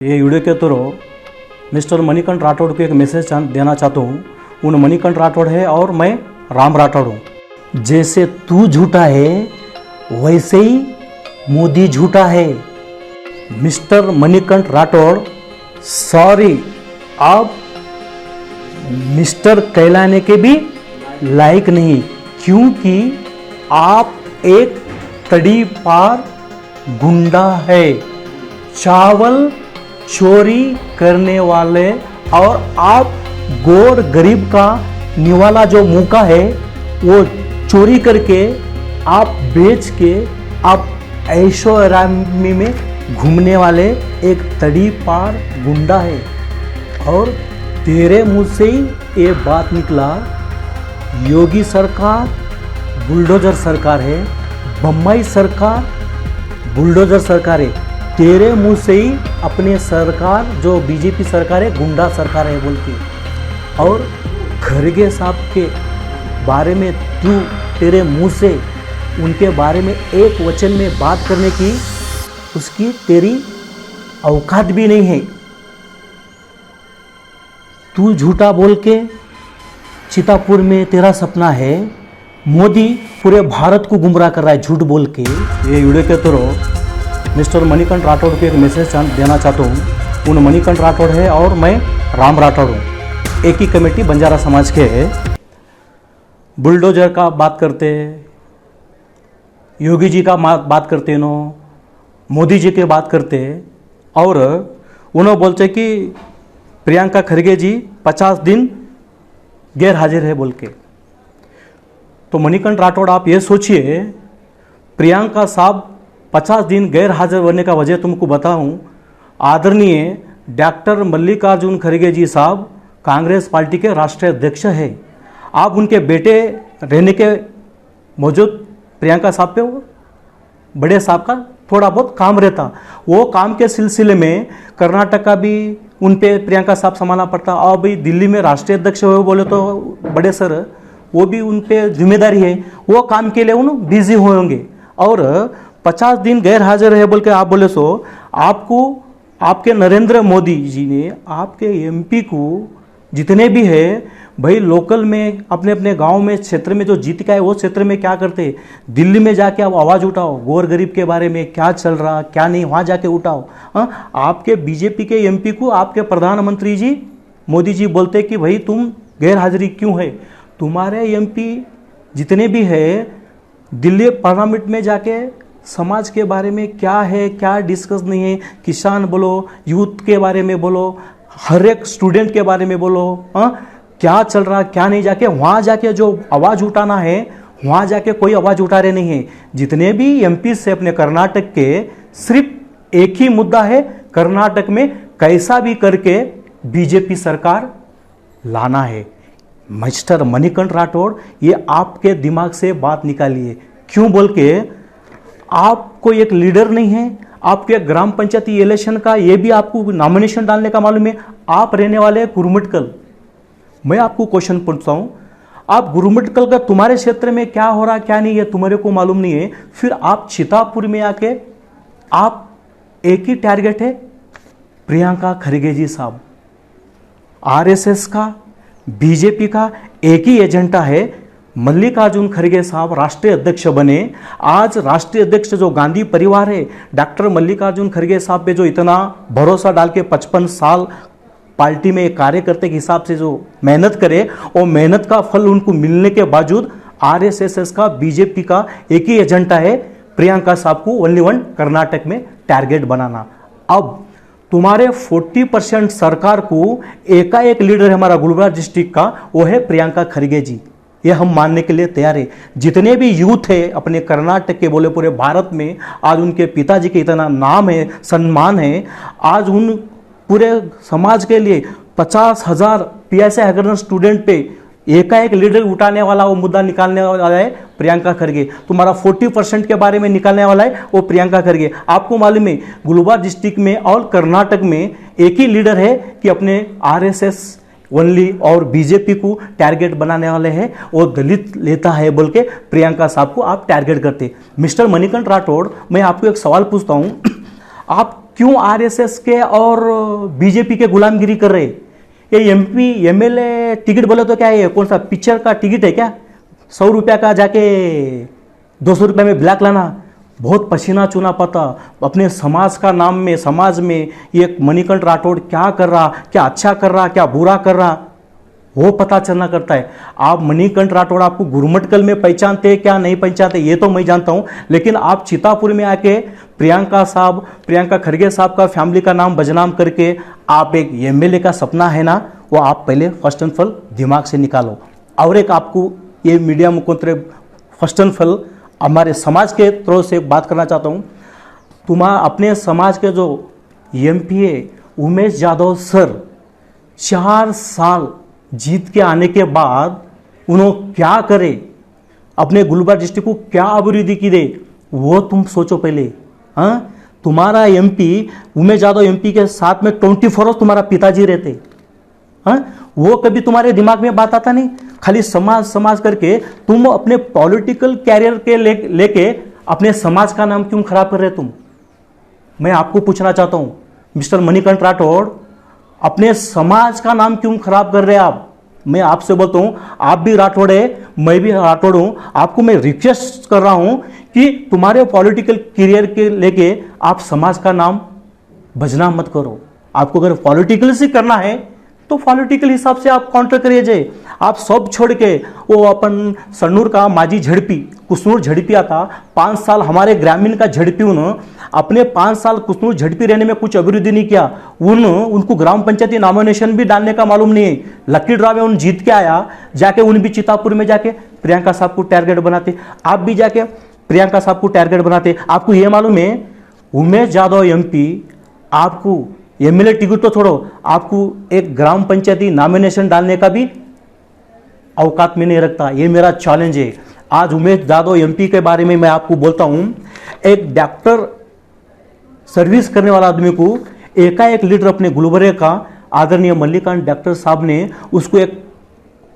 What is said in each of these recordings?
ये वीडियो के through mister Manikanta Rathore को एक मैसेज देना चाहता हूँ। उन मणिकंठ राठौड़ है और मैं राम राठौड़ हूँ। जैसे तू झूठा है वैसे ही मोदी झूठा है। मिस्टर मणिकंठ राठौड़ सॉरी, आप मिस्टर कहलाने के भी लायक नहीं, क्योंकि आप एक तड़ी पार गुंडा है। चावल चोरी करने वाले और आप गोर गरीब का निवाला जो मुका है वो चोरी करके आप बेच के आप ऐशो आरामी में घूमने वाले एक तड़ी पार गुंडा है। और तेरे मुंह से ही ये बात निकला, योगी सरकार बुलडोजर सरकार है, बम्बई सरकार बुलडोजर सरकार है। तेरे मुंह से ही अपने सरकार जो बीजेपी सरकार है गुंडा सरकार है बोलती। और खरगे साहब के बारे में तेरे मुंह से उनके बारे में एक वचन में बात करने की उसकी तेरी औकात भी नहीं है। तू झूठा बोल के चितापुर में तेरा सपना है, मोदी पूरे भारत को गुमराह कर रहा है झूठ बोल के। ये वीडियो के थ्रू मिस्टर मणिकंठ राठौड़ को एक मैसेज देना चाहता हूँ। उन मणिकंठ राठौड़ है और मैं राम राठौड़ हूँ। एक ही कमेटी बंजारा समाज के है। बुलडोजर का बात करते, योगी जी का बात करते नो, मोदी जी के बात करते, और उन्होंने बोलते कि प्रियंका खरगे जी 50 दिन गैर हाजिर है बोल के। तो मणिकंठ राठौड़ आप ये सोचिए, प्रियंका साहब 50 दिन गैर हाजिर होने का वजह तुमको बताऊं। आदरणीय डॉक्टर मल्लिकार्जुन खड़गे जी साहब कांग्रेस पार्टी के राष्ट्रीय अध्यक्ष है। आप उनके बेटे रहने के मौजूद प्रियंका साहब पे बड़े साहब का थोड़ा बहुत काम रहता, वो काम के सिलसिले में कर्नाटक का भी उन पे प्रियंका साहब संभालना पड़ता। और भाई दिल्ली में राष्ट्रीय अध्यक्ष हुए बोले तो बड़े सर वो भी उन पे जिम्मेदारी है, वो काम के लिए उन बिजी होंगे। और 50 दिन गैर हाजिर है बोल के आप बोले सो, आपको आपके नरेंद्र मोदी जी ने आपके एमपी को जितने भी है भाई लोकल में अपने अपने गांव में क्षेत्र में जो जीत का है वो क्षेत्र में क्या करते, दिल्ली में जाके आप आवाज़ उठाओ, गोर गरीब के बारे में क्या चल रहा क्या नहीं वहाँ जाके उठाओ। आपके बीजेपी के एमपी को आपके प्रधानमंत्री जी मोदी जी बोलते कि भाई तुम गैर हाजिरी क्यों है। तुम्हारे एमपी जितने भी है दिल्ली पार्लियामेंट में जाके समाज के बारे में क्या है क्या डिस्कस नहीं है, किसान बोलो, यूथ के बारे में बोलो, हर एक स्टूडेंट के बारे में बोलो, क्या चल रहा क्या नहीं, जाके वहाँ जाके जो आवाज़ उठाना है वहाँ जाके कोई आवाज़ उठा रहे नहीं है। जितने भी एमपी से अपने कर्नाटक के सिर्फ एक ही मुद्दा है, कर्नाटक में कैसा भी करके बीजेपी सरकार लाना है। मिस्टर मणिकंठ राठौड़ ये आपके दिमाग से बात निकालिए, क्यों बोल के आपको एक लीडर नहीं है। आपके ग्राम पंचायती इलेक्शन का ये भी आपको नॉमिनेशन डालने का मालूम है। आप रहने वाले गुरुमटकल, मैं आपको क्वेश्चन पूछता हूँ, आप गुरुमटकल का तुम्हारे क्षेत्र में क्या हो रहा क्या नहीं है तुम्हारे को मालूम नहीं है, फिर आप चितापुर में आके आप एक ही टारगेट है प्रियंका खरगे जी साहब। आरएसएस का बीजेपी का एक ही एजेंडा है, मल्लिकार्जुन खड़गे साहब राष्ट्रीय अध्यक्ष बने। आज राष्ट्रीय अध्यक्ष जो गांधी परिवार है, डॉक्टर मल्लिकार्जुन खड़गे साहब पे जो इतना भरोसा डाल के 55 साल पार्टी में कार्यकर्ता के हिसाब से जो मेहनत करे, और मेहनत का फल उनको मिलने के बावजूद आरएसएस का बीजेपी का एक ही एजेंडा है प्रियंका साहब को ओनली वन कर्नाटक में टारगेट बनाना। अब तुम्हारे 40% सरकार को एकाएक लीडर है हमारा गुलबर्गा डिस्ट्रिक्ट का, वो है प्रियंका खरगे जी। ये हम मानने के लिए तैयार है। जितने भी यूथ है अपने कर्नाटक के बोले पूरे भारत में, आज उनके पिताजी के इतना नाम है सम्मान है, आज उन पूरे समाज के लिए 50,000 पीएसआई अगर स्टूडेंट पे एकाएक लीडर उठाने वाला वो मुद्दा निकालने वाला है प्रियंका खरगे। तुम्हारा 40% के बारे में निकालने वाला है वो प्रियंका खरगे। आपको मालूम है गुलबर्गा डिस्ट्रिक्ट में और कर्नाटक में एक ही लीडर है कि अपने आरएसएस ओनली और बीजेपी को टारगेट बनाने वाले हैं, वो दलित लेता है बोल के प्रियंका साहब को आप टारगेट करते। मिस्टर मणिकंठ राठौड़, मैं आपको एक सवाल पूछता हूँ, आप क्यों आरएसएस के और बीजेपी के गुलामगिरी कर रहे? ये एमपी एमएलए टिकट बोले तो क्या है, कौन सा पिक्चर का टिकट है क्या? 100 रुपया का जाके 200 रुपये में ब्लैक लाना, बहुत पसीना चूना पता। अपने समाज का नाम में, समाज में ये मणिकंठ राठौड़ क्या कर रहा, क्या अच्छा कर रहा, क्या बुरा कर रहा, वो पता चलना करता है। आप मणिकंठ राठौड़ आपको गुरमटकल में पहचानते क्या नहीं पहचानते ये तो मैं जानता हूं, लेकिन आप चितापुर में आके प्रियंका खड़गे साहब का फैमिली का नाम बदनाम करके आप एक एमएलए का सपना है ना, वो आप पहले फर्स्ट एंड फॉल दिमाग से निकालो। और एक आपको ये मीडिया मुखोत्रे फर्स्ट एंड फॉल हमारे समाज के तरफ से बात करना चाहता हूँ। अपने समाज के जो एमपी उमेश यादव सर 4 साल जीत के आने के बाद उन्होंने क्या करे, अपने गुलबर्गा डिस्ट्रिक्ट को क्या अभिवृद्धि की दे, वो तुम सोचो पहले। हाँ, तुम्हारा एमपी उमेश यादव एमपी के साथ में 24 आवर्स तुम्हारा पिताजी रहते। हाँ, वो कभी तुम्हारे दिमाग में बात आता नहीं, खाली समाज करके तुम अपने पॉलिटिकल कैरियर के लेके अपने समाज का नाम क्यों खराब कर रहे तुम? मैं आपको पूछना चाहता हूं मिस्टर मणिकंठ राठौड़, अपने समाज का नाम क्यों खराब कर रहे आप? मैं आपसे बोलता हूं, आप भी राठौड़ है, मैं भी राठौड़ हूं, आपको मैं रिक्वेस्ट कर रहा हूं कि तुम्हारे पॉलिटिकल करियर के लेके आप समाज का नाम बदनाम मत करो। आपको अगर पॉलिटिकल से करना है तो पॉलिटिकल हिसाब से आप काउंटर करिए जे। आप सब छोड़ के वो अपन सन्नूर का माजी झड़पी कुसनूर झड़पी आता 5 साल हमारे ग्रामीण का झड़पी, उन्होंने अपने 5 साल कुसनूर झड़पी रहने में कुछ अभिवृद्धि नहीं किया। उनको ग्राम पंचायती नॉमिनेशन भी डालने का मालूम नहीं है। लकी ड्रॉ में उन जीत के आया, जाके उन भी चितापुर में जाके प्रियंका साहब को टारगेट बनाते, आप भी जाके प्रियंका साहब को टारगेट बनाते। आपको ये मालूम है उमेश यादव एमपी आपको एमएलए टिकट तो छोड़ो, आपको एक ग्राम पंचायती नॉमिनेशन डालने का भी औकात में नहीं रखता। ये मेरा चैलेंज है। आज उमेश यादव एमपी के बारे में मैं आपको बोलता हूं, एक डॉक्टर सर्विस करने वाला आदमी को एकाएक लीडर अपने गुलबर्गा का आदरणीय मल्लिकार्जुन डॉक्टर साहब ने उसको एक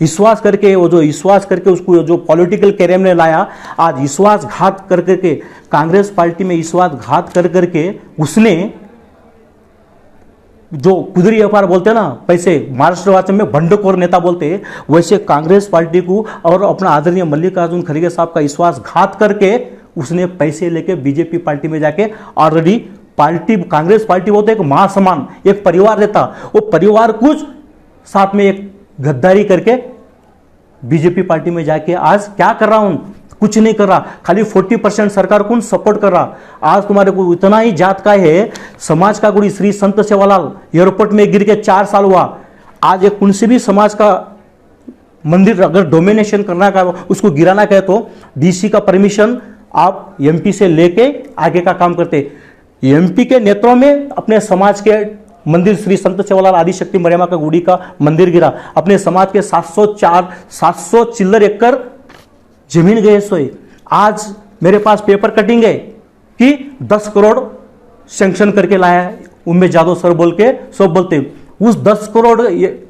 विश्वास करके, वो जो विश्वास करके उसको जो पॉलिटिकल कैरियर में लाया, आज विश्वासघात कर करके कांग्रेस पार्टी में विश्वासघात कर करके उसने जो कुदरी व्यापार बोलते हैं ना, पैसे महाराष्ट्र भाषा में भंडखोर नेता बोलते हैं, वैसे कांग्रेस पार्टी को और अपना आदरणीय मल्लिकार्जुन खड़गे साहब का विश्वासघात करके उसने पैसे लेके बीजेपी पार्टी में जाके ऑलरेडी पार्टी कांग्रेस पार्टी बोलते एक महासमान एक परिवार रहता, वो परिवार कुछ साथ में एक गद्दारी करके बीजेपी पार्टी में जाके आज क्या कर रहा हूं? कुछ नहीं कर रहा, खाली 40% सरकार को सपोर्ट कर रहा। आज तुम्हारे को इतना ही जात का है, समाज का गुड़ी श्री संत सेवालाल एयरपोर्ट में गिर के 4 साल हुआ। आज एक उनसे भी समाज का मंदिर अगर डोमिनेशन करना का उसको गिराना कहे तो डीसी का परमिशन आप एमपी से लेके आगे का काम करते। एमपी के नेताओं में अपने समाज के मंदिर श्री संत सेवालाल आदिशक्ति मरियमा का गुड़ी का मंदिर गिरा, अपने समाज के 700 चिल्लर एकड़ जमीन गए सोए। आज मेरे पास पेपर कटिंग है कि 10 करोड़ सैंक्शन करके लाया उमेश यादव सर बोल के सब बोलते। उस 10 करोड़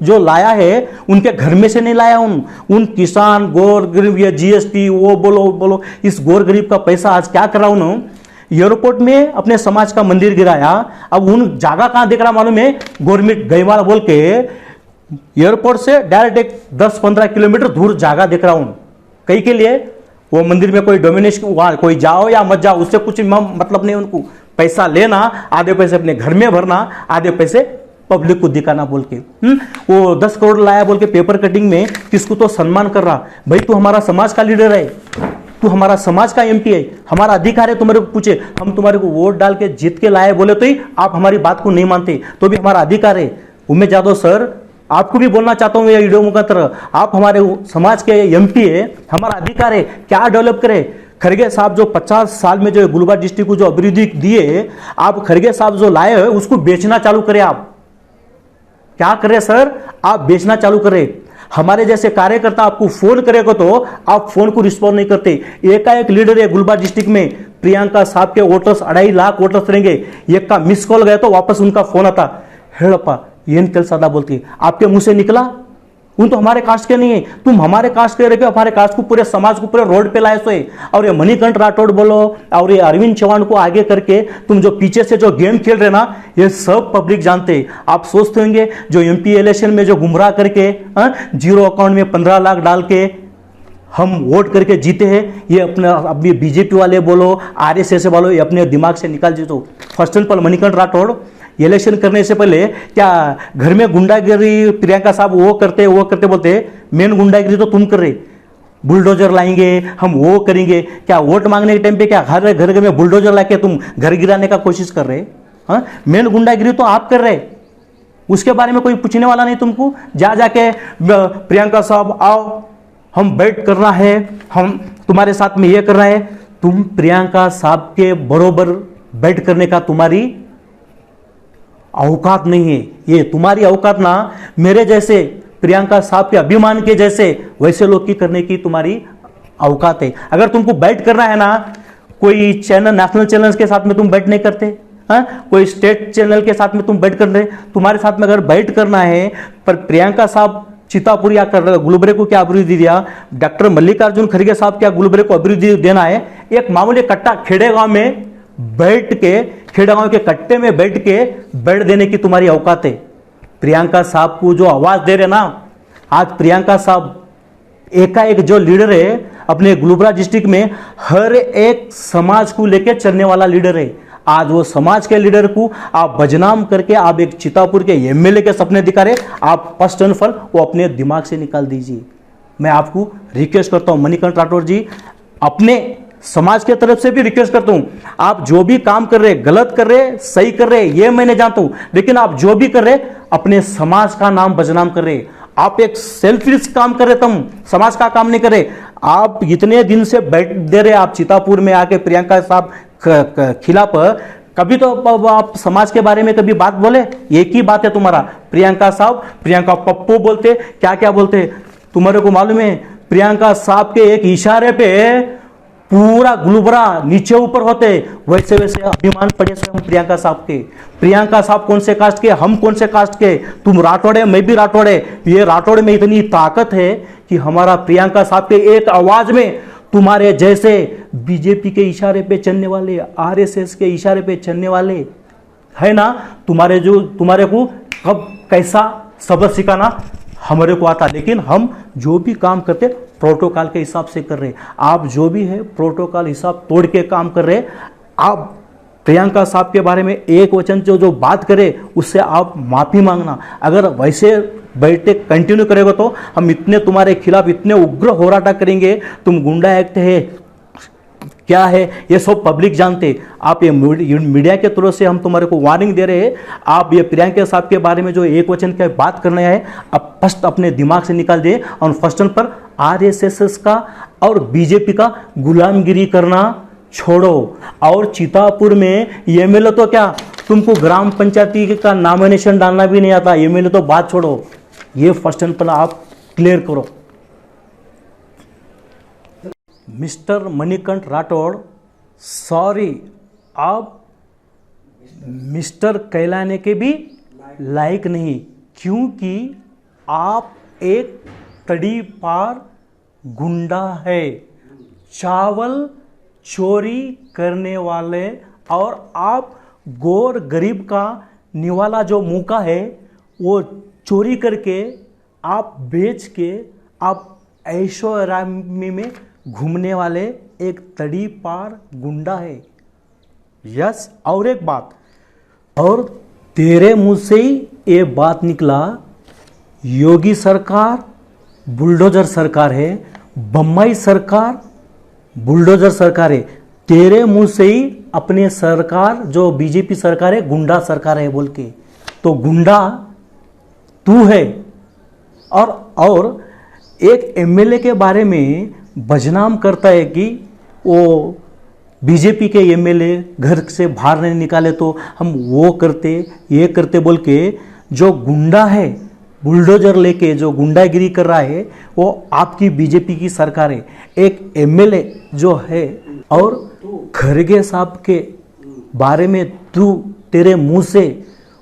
जो लाया है उनके घर में से नहीं लाया, उन किसान गोर गरीब या जीएसटी वो बोलो इस गोर गरीब का पैसा आज क्या कर रहा हूं? एयरपोर्ट में अपने समाज का मंदिर गिराया। अब उन जगह कहां देख रहा मालूम है? गवर्नमेंट गईवाल बोल के एयरपोर्ट से डायरेक्ट एक 10-15 किलोमीटर दूर जगह देख रहा हूं। कई के लिए वो मंदिर में कोई डोमिनेशन, कोई जाओ या मत जाओ उससे कुछ मतलब नहीं। उनको पैसा लेना, आधे पैसे अपने घर में भरना, आधे पैसे पब्लिक को दिखाना बोल के वो 10 करोड़ लाया बोल के पेपर कटिंग में किसको तो सम्मान कर रहा। भाई तू हमारा समाज का लीडर है, तू हमारा समाज का एमपी है, हमारा अधिकार है तुम्हारे को पूछे। हम तुम्हारे को वोट डाल के जीत के लाए बोले तो ही आप हमारी बात को नहीं मानते, तो भी हमारा अधिकार है। उमेश यादव सर आपको भी बोलना चाहता हूं ये वीडियो मुखातर, आप हमारे समाज के एमपी है, हमारा अधिकार है क्या डेवलप करे। खड़गे साहब जो 50 साल में जो गुलबर्गा डिस्ट्रिक्ट को जो अभिवृद्धि दिए, आप खड़गे साहब जो लाए उसको बेचना चालू करें। आप क्या करें सर? आप बेचना चालू करें। हमारे जैसे कार्यकर्ता आपको फोन करेगा तो आप फोन को रिस्पॉन्ड नहीं करते। एकाएक लीडर है गुलबर्गा डिस्ट्रिक्ट में, प्रियंका साहब के वोटर्स 2.5 लाख वोटर्स रहेंगे, एक का मिस कॉल गया तो वापस उनका फोन आता, हेड़प्पा ಏನ್ ಕೆಲಸ ಅದ बोलती, आपके मुंह से निकला उन तो हमारे कास्ट के नहीं है। तुम हमारे कास्ट के रह के हमारे कास्ट को, पूरे समाज को पूरे रोड पे लाए सोए। और ये मणिकंठ राठौड़ बोलो और ये अरविंद चौहान को आगे करके तुम जो पीछे से जो गेम खेल रहे ना, ये सब पब्लिक जानते। आप सोचते होंगे जो एमपी इलेक्शन में जो गुमराह करके जीरो अकाउंट में 15 लाख डाल के हम वोट करके जीते हैं, ये अपने अभी बीजेपी वाले बोलो, आरएसएस वालों, ये अपने दिमाग से निकाल दो। First and all Manikanth Rathore election करने से पहले क्या घर में गुंडागिरी प्रियंका साहब वो करते बोलते, मेन गुंडागिरी तो तुम कर रहे, बुलडोजर लाएंगे हम वो करेंगे। क्या वोट मांगने के टाइम पे क्या घर घर में बुलडोजर लाके तुम घर गिराने का कोशिश कर रहे? हाँ, मेन गुंडागिरी तो आप कर रहे, उसके बारे में कोई पूछने वाला नहीं तुमको। जा जाके प्रियंका साहब आओ, हम बैठ करना है, हम तुम्हारे साथ में ये करना है। तुम प्रियंका साहब के बरोबर बैठ करने का तुम्हारी औकात नहीं है। ये तुम्हारी औकात ना मेरे जैसे प्रियंका साहब के अभिमान के जैसे वैसे लोग की करने की तुम्हारी औकात है। अगर तुमको बैठ करना है ना, कोई चैनल, नेशनल चैनल के साथ में तुम बैठ नहीं करते, कोई स्टेट चैनल के साथ में तुम बैठ कर रहे, तुम्हारे साथ में अगर बैठ करना है। पर प्रियंका साहब चितापुरिया कर रहे, गुलबर्गे को क्या अभिवृद्धि दिया, डॉक्टर मल्लिकार्जुन खड़गे साहब क्या गुलबर्गे को अभिवृद्धि देना है? एक मामूली कट्टा खेड़े गांव में बैठ के, खेड़े गांव के कट्टे में बैठ के बैठ देने की तुम्हारी औकात है। प्रियंका साहब को जो आवाज दे रहे ना, आज प्रियंका साहब एकाएक जो लीडर है अपने गुलबर्गा डिस्ट्रिक्ट में, हर एक समाज को लेकर चलने वाला लीडर है। आज वो समाज के लीडर को आप बदनाम करके आप एक चितापुर के एमएलए के सपने दिखा रहे, आप फर्स्ट एंड फल वो अपने दिमाग से निकाल दीजिए। मैं आपको रिक्वेस्ट करता हूं मणिकंठ राठौड़ जी, अपने समाज के तरफ से भी रिक्वेस्ट करता हूं, आप जो भी काम कर रहे, गलत कर रहे, सही कर रहे, ये मैं नहीं जानता हूं, लेकिन आप जो भी कर रहे अपने समाज का नाम बदनाम कर रहे। आप एक सेल्फिश काम कर रहे, तुम समाज का काम नहीं कर रहे। आप इतने दिन से बैठ दे रहे, आप चितापुर में आके प्रियंका साहब खिलाफ कभी तो आप समाज के बारे में कभी बात बोले? एक ही बात है तुम्हारा, प्रियंका साहब, प्रियंका पप्पू बोलते, क्या क्या बोलते। तुम्हारे को मालूम है प्रियंका साहब के एक इशारे पे पूरा गुलबर्गा नीचे ऊपर होते, वैसे वैसे अभिमान पड़े स्वयं प्रियंका साहब के। प्रियंका साहब कौन से कास्ट के, हम कौन से कास्ट के, तुम राठौड़े, मैं भी राठौड़े। ये राठौड़ में इतनी ताकत है कि हमारा प्रियंका साहब के एक आवाज में तुम्हारे जैसे बीजेपी के इशारे पे चलने वाले, आरएसएस के इशारे पे चलने वाले है ना, तुम्हारे को कब कैसा सबक सिखाना हमारे को आता। लेकिन हम जो भी काम करते प्रोटोकॉल के हिसाब से कर रहे। आप जो भी है प्रोटोकॉल हिसाब तोड़ के काम कर रहे। आप प्रियंका साहब के बारे में एक वचन जो बात करे उससे आप माफी मांगना। अगर वैसे बैठे कंटिन्यू करेगा तो हम इतने तुम्हारे खिलाफ इतने उग्र होराटा करेंगे। तुम गुंडा एक्ट है क्या है ये सब पब्लिक जानते। आप ये मीडिया के थ्रू से हम तुम्हारे को वार्निंग दे रहे हैं। आप ये प्रियंका साहब के बारे में जो एक वचन की बात करना है अब फर्स्ट अपने दिमाग से निकाल दे। और फर्स्ट पर आरएसएस का और बीजेपी का गुलामगिरी करना छोड़ो। और चितापुर में एमएलए तो क्या, तुमको ग्राम पंचायती का नॉमिनेशन डालना भी नहीं आता, एमएलए तो बात छोड़ो। ये फर्स्ट एंड पर आप क्लियर करो। मिस्टर मणिकंठ राठौड़, सॉरी, आप मिस्टर कहलाने के भी लायक नहीं, क्योंकि आप एक तड़ी पार गुंडा है, चावल चोरी करने वाले। और आप गोर गरीब का निवाला जो मुका है वो चोरी करके आप बेच के आप ऐशोआरामी में घूमने वाले एक तड़ी पार गुंडा है। यस, और एक बात, और तेरे मुंह से ही ये बात निकला, योगी सरकार बुलडोजर सरकार है, बम्बई सरकार बुलडोजर सरकार है। तेरे मुंह से ही अपने सरकार जो बीजेपी सरकार है गुंडा सरकार है बोल के, तो गुंडा तू है। और एक एमएलए के बारे में बदनाम करता है कि वो बीजेपी के एमएलए घर से बाहर नहीं निकाले तो हम वो करते ये करते बोल के। जो गुंडा है बुलडोजर लेके जो गुंडागिरी कर रहा है वो आपकी बीजेपी की सरकार है। एक एमएलए जो है और खड़गे साहब के बारे में तेरे मुंह से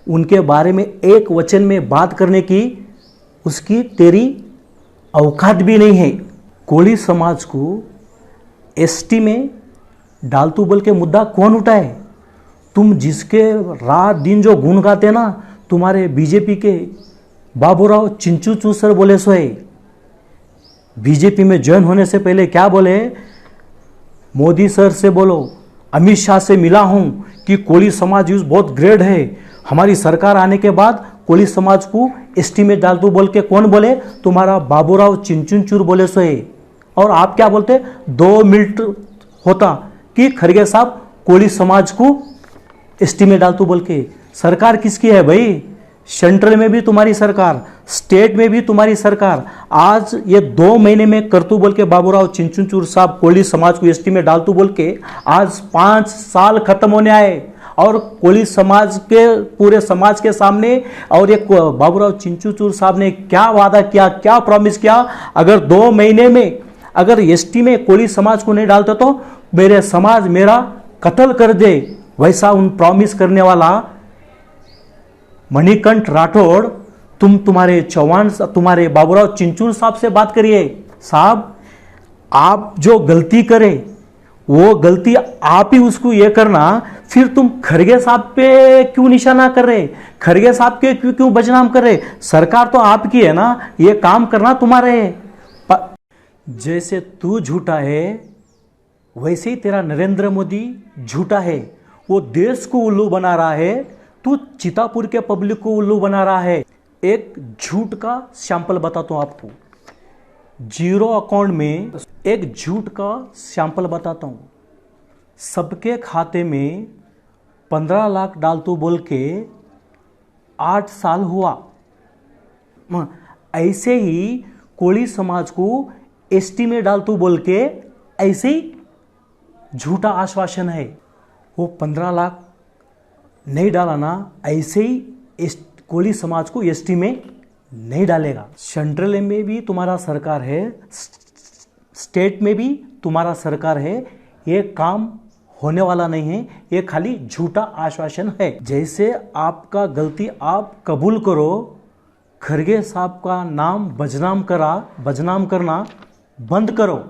उनके बारे में एक वचन में बात करने की उसकी तेरी औकात भी नहीं है। कोली समाज को एसटी में डालतू बोल के मुद्दा कौन उठाए? तुम जिसके रात दिन जो गुण गाते ना, तुम्हारे बीजेपी के बाबूराव चिंचू सर बोले सोए। बीजेपी में ज्वाइन होने से पहले क्या बोले? मोदी सर से बोलो, अमित शाह से मिला हूं कि कोली समाज यूज बहुत ग्रेट है, हमारी सरकार आने के बाद कोली समाज को एसटी में डाल दो बोल के कौन बोले? तुम्हारा बाबूराव चिंचुनचूर बोले सोए। और आप क्या बोलते? 2 मिनट होता कि खरगे साहब कोली समाज को एसटी में डाल दो बोल के। सरकार किसकी है भाई? सेंट्रल में भी तुम्हारी सरकार, स्टेट में भी तुम्हारी सरकार। आज ये 2 महीने में करतू बोल के बाबूराव चिंचुनचूर साहब कोली समाज को एसटी में डालतू बोल के आज 5 साल खत्म होने आए। और कोली समाज के पूरे समाज के सामने और एक बाबूराव चिंचुनचूर साहब ने क्या वादा किया, क्या प्रॉमिस किया? अगर 2 महीने में अगर एसटी में कोली समाज को नहीं डालते तो मेरे समाज मेरा कत्ल कर दे। वैसा उन प्रॉमिस करने वाला मणिकंठ राठौड़, तुम्हारे चौहान, तुम्हारे बाबूराव चिंचूर साहब से बात करिए। साहब, आप जो गलती करे वो गलती आप ही उसको ये करना, फिर तुम खरगे साहब पे क्यों निशाना कर रहे? खरगे साहब के क्यों बदनाम कर रहे? सरकार तो आपकी है ना, ये काम करना तुम्हारे है। जैसे तू झूठा है वैसे ही तेरा नरेंद्र मोदी झूठा है। वो देश को उल्लू बना रहा है, तू चितापुर के पब्लिक को उल्लू बना रहा है। एक झूठ का सैंपल बताता हूं आपको। जीरो अकाउंट में एक झूठ का सैंपल बताता हूं। सबके खाते में 15 लाख डाल तो बोल के 8 साल हुआ। ऐसे ही कोली समाज को एसटी में डाल तो बोल के ऐसे ही झूठा आश्वासन है। वो 15 लाख नहीं डाला ना, ऐसे ही कोली समाज को एसटी में नहीं डालेगा। सेंट्रल में भी तुम्हारा सरकार है, स्टेट में भी तुम्हारा सरकार है। ये काम होने वाला नहीं है, ये खाली झूठा आश्वासन है। जैसे आपका गलती आप कबूल करो, खरगे साहब का नाम बदनाम करना बंद करो।